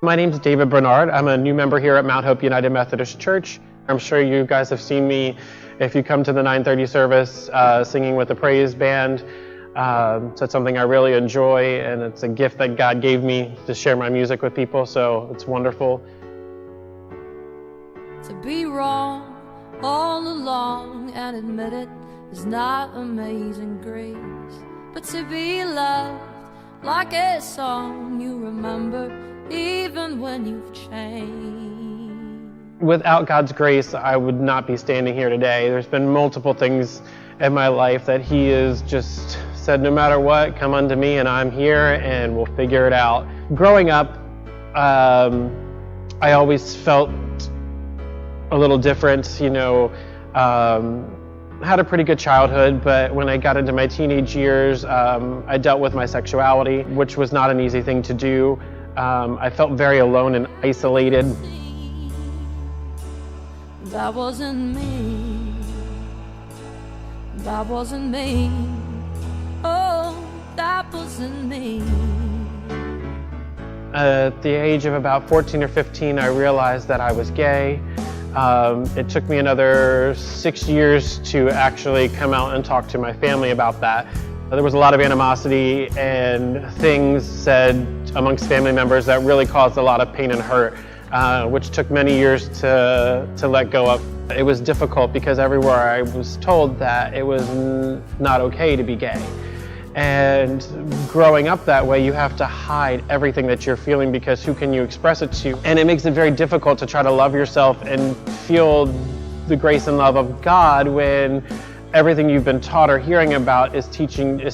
My name's David Bernard. I'm a new member here at Mount Hope United Methodist Church. I'm sure you guys have seen me if you come to the 9:30 service singing with the praise band. So it's something I really enjoy, and it's a gift that God gave me to share my music with people, so it's wonderful. To be wrong all along and admit it is not amazing grace, but to be loved like a song you remember even when you've changed. Without God's grace, I would not be standing here today. There's been multiple things in my life that He has just said, no matter what, come unto me and I'm here and we'll figure it out. Growing up, I always felt a little different, had a pretty good childhood, but when I got into my teenage years, I dealt with my sexuality, which was not an easy thing to do. I felt very alone and isolated. That wasn't me. That wasn't me. Oh, that wasn't me. At the age of about 14 or 15, I realized that I was gay. It took me another 6 years to actually come out and talk to my family about that. There was a lot of animosity and things said amongst family members that really caused a lot of pain and hurt, which took many years to let go of. It was difficult because everywhere I was told that it was not okay to be gay. And growing up that way, you have to hide everything that you're feeling because who can you express it to? And it makes it very difficult to try to love yourself and feel the grace and love of God when everything you've been taught or hearing about is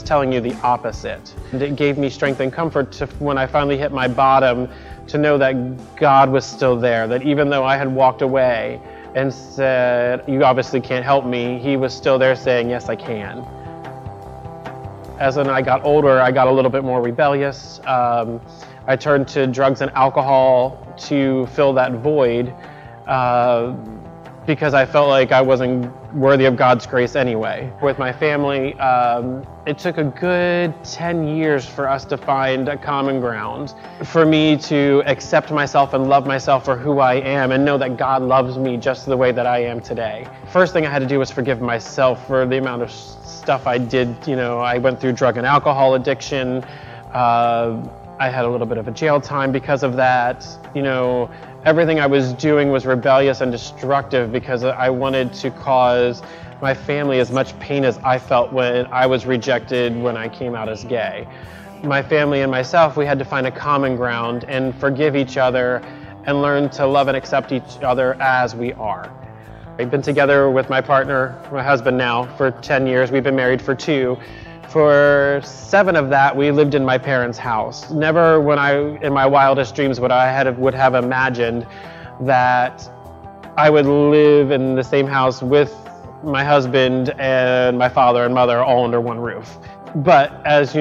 telling you the opposite. And it gave me strength and comfort to, when I finally hit my bottom, to know that God was still there, that even though I had walked away and said, you obviously can't help me, He was still there saying, yes, I can. As I got older, I got a little bit more rebellious. I turned to drugs and alcohol to fill that void because I felt like I wasn't worthy of God's grace anyway. With my family, it took a good 10 years for us to find a common ground, for me to accept myself and love myself for who I am and know that God loves me just the way that I am today. First thing I had to do was forgive myself for the amount of stuff I did. I went through drug and alcohol addiction. I had a little bit of a jail time because of that. Everything I was doing was rebellious and destructive because I wanted to cause my family as much pain as I felt when I was rejected when I came out as gay. My family and myself, we had to find a common ground and forgive each other and learn to love and accept each other as we are. I've been together with my partner, my husband now, for 10 years. We've been married for 2. For 7 of that, we lived in my parents' house. Never in my wildest dreams would have imagined that I would live in the same house with my husband and my father and mother all under one roof. But as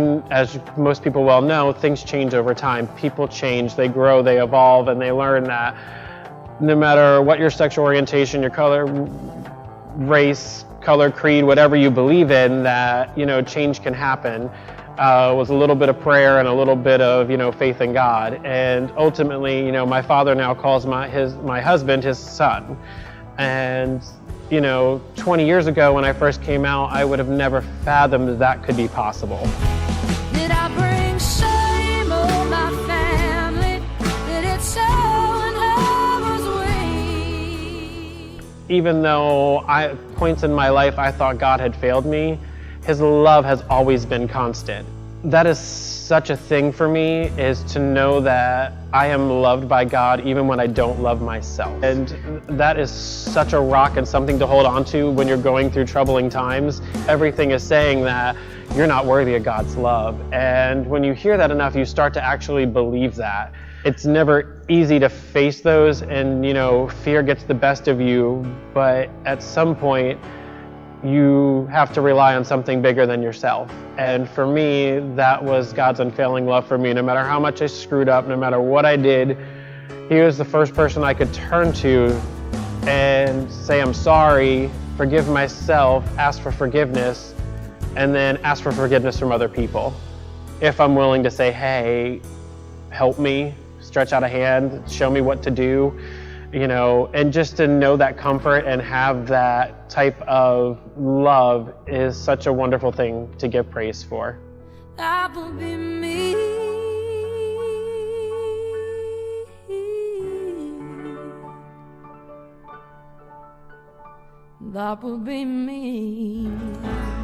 most people well know, things change over time. People change, they grow, they evolve, and they learn that no matter what your sexual orientation, your color, race, color, creed, whatever you believe in, that change can happen. With a little bit of prayer and a little bit of faith in God, and ultimately my father now calls my husband his son. And 20 years ago when I first came out, I would have never fathomed that could be possible. Did I bring shame on my family? Did it show when I was weak? Even though points in my life I thought God had failed me, His love has always been constant. That is such a thing for me, is to know that I am loved by God even when I don't love myself. And that is such a rock and something to hold on to when you're going through troubling times. Everything is saying that you're not worthy of God's love. And when you hear that enough, you start to actually believe that. It's never easy to face those, and fear gets the best of you, but at some point you have to rely on something bigger than yourself. And for me, that was God's unfailing love for me. No matter how much I screwed up, no matter what I did, He was the first person I could turn to and say, I'm sorry, forgive myself, ask for forgiveness, and then ask for forgiveness from other people. If I'm willing to say, hey, help me, stretch out a hand, show me what to do, you know, and just to know that comfort and have that type of love is such a wonderful thing to give praise for. That will be me. That will be me.